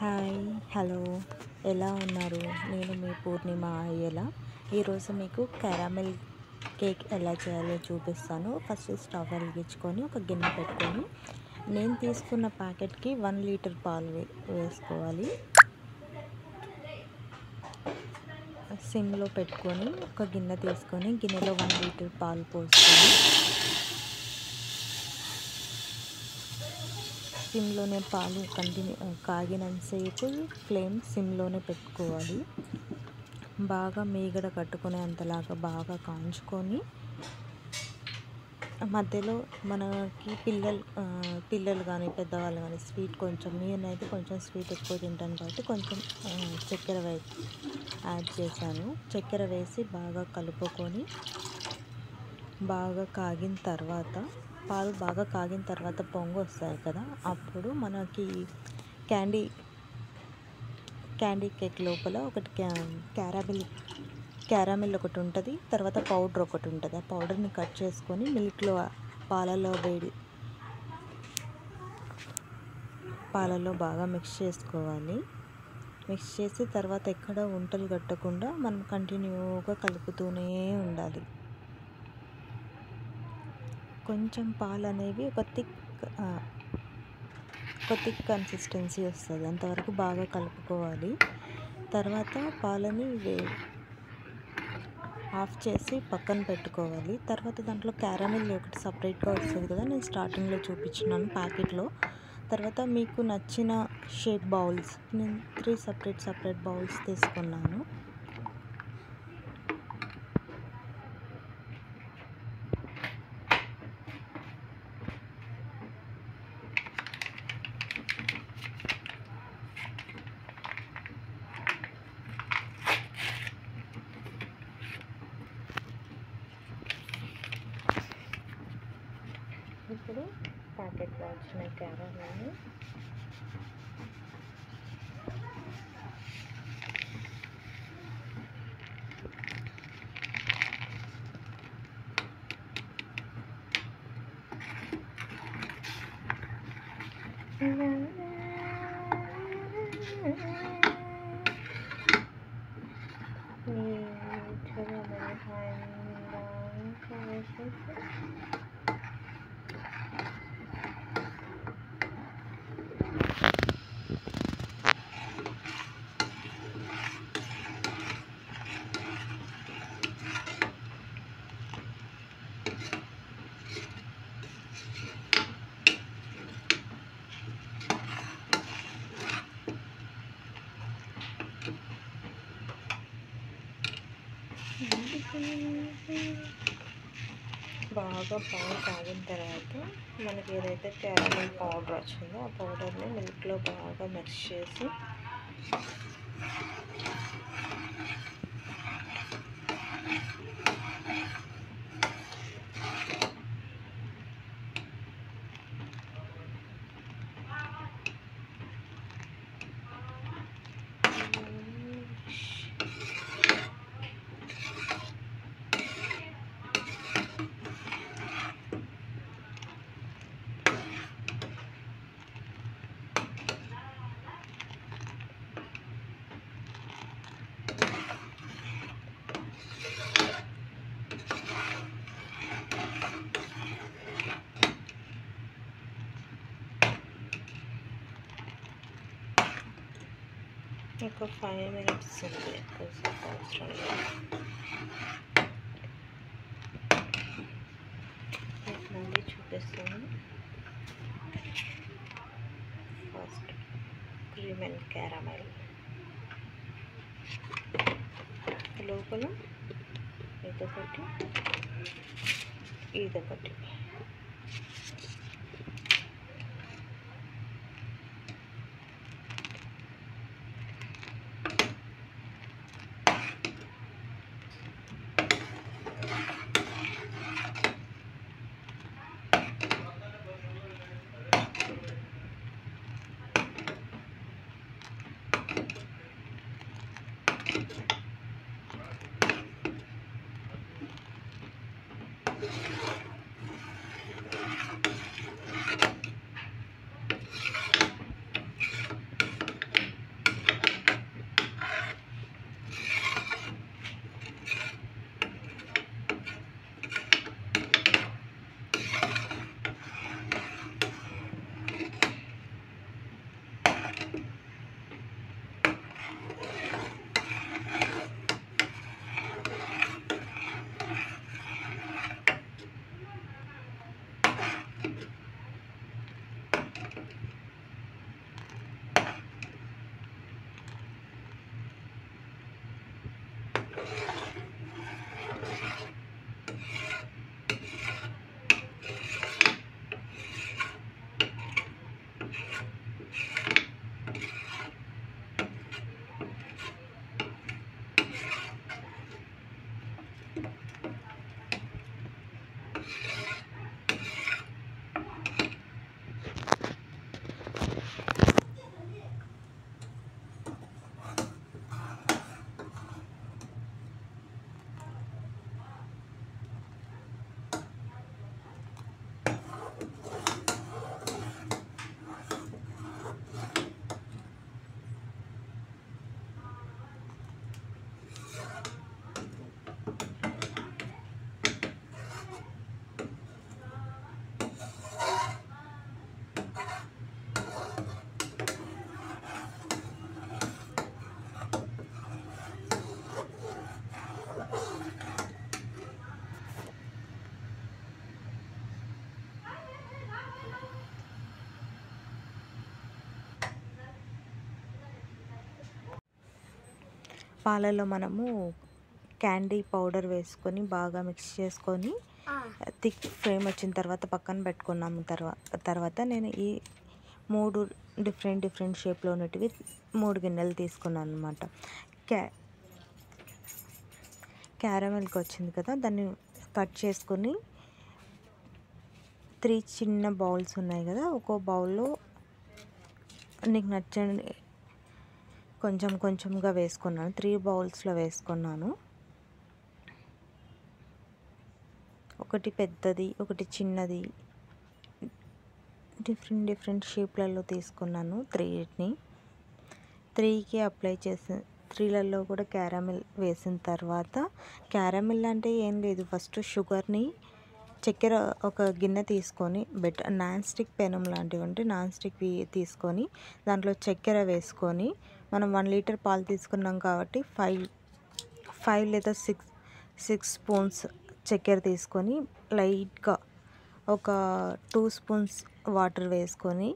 Hi hello ఎలా ఉన్నారు? నేను మీ పూర్ణిమ అయ్యేలా. ఈరోజు మీకు క్యారామెల్ కేక్ ఎలా చేయాలో చూపిస్తాను. ఫస్ట్ స్టవ్ వెలిగించుకొని ఒక గిన్నె పెట్టుకొని నేను తీసుకున్న ప్యాకెట్కి 1 లీటర్ పాలు వేసుకోవాలి. సిమ్లో పెట్టుకొని ఒక గిన్నె తీసుకొని గిన్నెలో 1 లీటర్ పాలు పోసుకొని సిమ్లోనే పాలు కాగినంతసేపు ఫ్లేమ్ సిమ్లోనే పెట్టుకోవాలి. బాగా మీగడ కట్టుకునేంతలాగా బాగా కాంచుకొని మధ్యలో మనకి పిల్లలు కానీ పెద్దవాళ్ళు కానీ స్వీట్ కొంచెం, నేనైతే కొంచెం స్వీట్ ఎక్కువ తింటాను కాబట్టి కొంచెం చక్కెర యాడ్ చేశాను. చక్కెర వేసి బాగా కలుపుకొని బాగా కాగిన తర్వాత పాలు బాగా కాగిన తర్వాత పొంగు వస్తాయి కదా, అప్పుడు మనకి క్యాండీ కేక్ లోపల ఒకటి క్యారామిల్ ఒకటి ఉంటుంది, తర్వాత పౌడర్ ఒకటి ఉంటుంది. ఆ పౌడర్ని కట్ చేసుకొని పాలలో బాగా మిక్స్ చేసుకోవాలి. మిక్స్ చేసి తర్వాత ఎక్కడ ఉంటలు కట్టకుండా మనం కంటిన్యూగా కలుపుతూనే ఉండాలి. కొంచెం పాలు అనేవి ఒక థిక్ కన్సిస్టెన్సీ వస్తుంది, అంతవరకు బాగా కలుపుకోవాలి. తర్వాత పాలని ఆఫ్ చేసి పక్కన పెట్టుకోవాలి. తర్వాత దాంట్లో క్యారమిల్ ఒకటి సపరేట్గా వస్తుంది కదా, నేను స్టార్టింగ్లో చూపించినాను ప్యాకెట్లో. తర్వాత మీకు నచ్చిన షేప్ బౌల్స్, నేను 3 సపరేట్ బౌల్స్ తీసుకున్నాను. ఇప్పుడు ప్యాకెట్లో వచ్చిన క్యారమిల్ని బాగా పాలు కాగిన తర్వాత మనకి ఏదైతే క్యారమిల్ పౌడర్ వచ్చిందో ఆ పౌడర్ని మిల్క్లో బాగా మిక్స్ చేసి ఒక 5 minutes ఉంది, ఎక్కువసేపు అవసరం లేదు. మళ్ళీ చూపిస్తాను. ఫస్ట్ క్రీమ్ అండ్ క్యారమెల్ లోపల ఇదొకటి పాలలో మనము క్యాండీ పౌడర్ వేసుకొని బాగా మిక్స్ చేసుకొని థిక్ ఫ్లేమ్ వచ్చిన తర్వాత పక్కన పెట్టుకున్నాము. తర్వాత నేను ఈ 3 డిఫరెంట్ షేప్లో ఉన్నటివి 3 గిన్నెలు తీసుకున్నాను అనమాట. క్యారమెల్కి వచ్చింది కదా, దాన్ని కట్ చేసుకొని 3 చిన్న బౌల్స్ ఉన్నాయి కదా, ఒక్కో బౌల్లో నీకు నచ్చండి కొంచెంగా వేసుకున్నాను. 3 బౌల్స్లో వేసుకున్నాను. ఒకటి పెద్దది, ఒకటి చిన్నది, డిఫరెంట్ షేప్లలో తీసుకున్నాను. 3కి అప్లై చేసి 3లలో కూడా క్యారమెల్ వేసిన తర్వాత, క్యారమెల్ అంటే ఏం లేదు, ఫస్ట్ షుగర్ని చక్కెర ఒక గిన్నె తీసుకొని నాన్ స్టిక్ పెనం లాంటివి ఉంటే నాన్ స్టిక్వి తీసుకొని దాంట్లో చక్కెర వేసుకొని, మనం 1 లీటర్ పాలు తీసుకున్నాం కాబట్టి 5 లేదా 6 స్పూన్స్ చక్కెర తీసుకొని లైట్గా ఒక 2 స్పూన్స్ వాటర్ వేసుకొని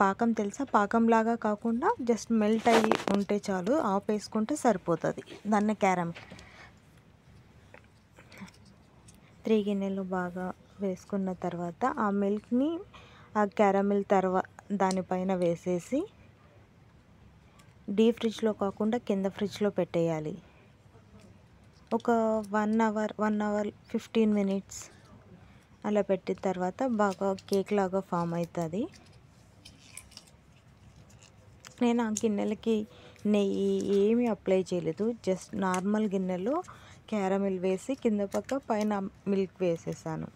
పాకం తెలుసా, పాకంలాగా కాకుండా జస్ట్ మెల్ట్ అయ్యి ఉంటే చాలు, ఆపేసుకుంటే సరిపోతుంది. దాన్ని క్యారమెల్ 3 గిన్నెలు బాగా వేసుకున్న తర్వాత ఆ మిల్క్ని ఆ క్యారమెల్ దానిపైన వేసేసి డీప్ ఫ్రిడ్జ్లో కాకుండా కింద ఫ్రిడ్జ్లో పెట్టేయాలి. ఒక 1 అవర్ 15 మినిట్స్ అలా పెట్టిన తర్వాత బాగా కేక్ లాగా ఫామ్ అవుతుంది. నేను ఆ గిన్నెలకి నెయ్యి ఏమీ అప్లై చేయలేదు, జస్ట్ నార్మల్ గిన్నెలో క్యారమెల్ వేసి కింద పైన మిల్క్ వేసేసాను.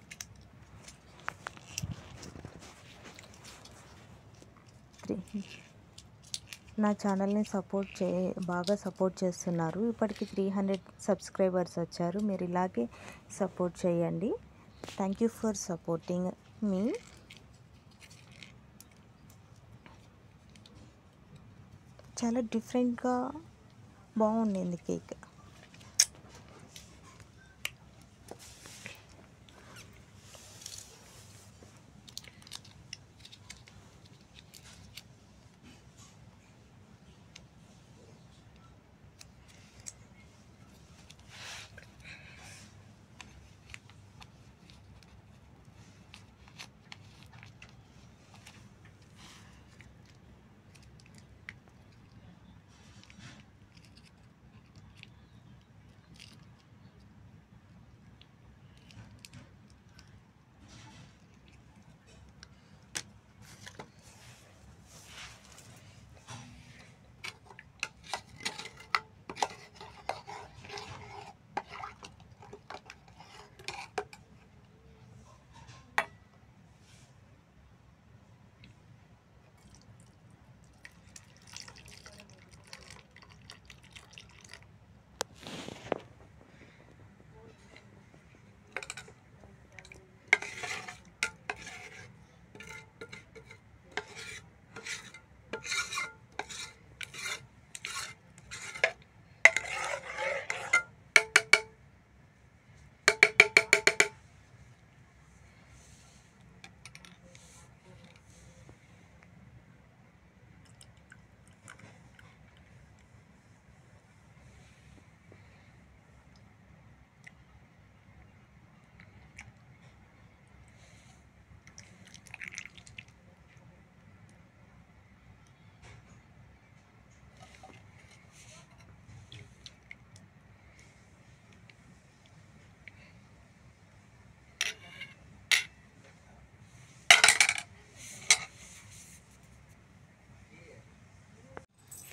నా ఛానల్ని బాగా సపోర్ట్ చేస్తున్నారు. ఇప్పటికి 300 సబ్స్క్రైబర్స్ వచ్చారు. మీరు ఇలాగే సపోర్ట్ చేయండి. థ్యాంక్ యూ ఫర్ సపోర్టింగ్ మీ. చాలా డిఫరెంట్గా బాగుండింది కేక్.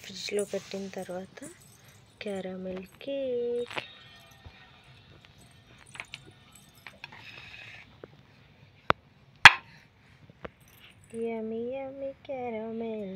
ఫ్రిడ్జ్లో పెట్టిన తర్వాత క్యారమెల్ కేక్ యమ్మీ యమ్మీ క్యారమెల్.